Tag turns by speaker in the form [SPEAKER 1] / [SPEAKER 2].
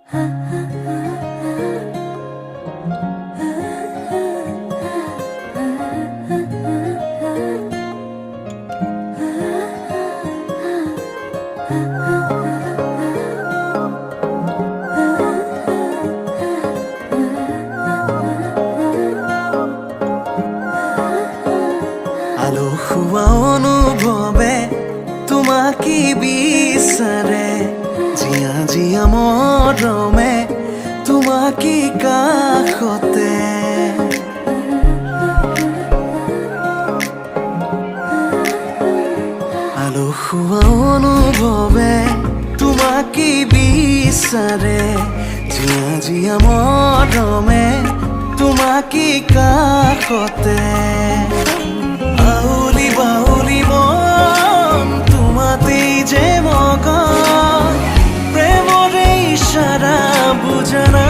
[SPEAKER 1] আলসুৱা অনুভৱে তোমাকে বিচাৰে, জীয়া জীয়া মৰমে তোমাকে কাষতে। আলসুৱা অনুভৱে তোমাকে বিচাৰে, জীয়া জীয়া মৰমে তোমাকে কাষতে। আউলি বাউলি মন তোমাতেই যে মগন, প্রেমৰে ইশাৰা বুঝা না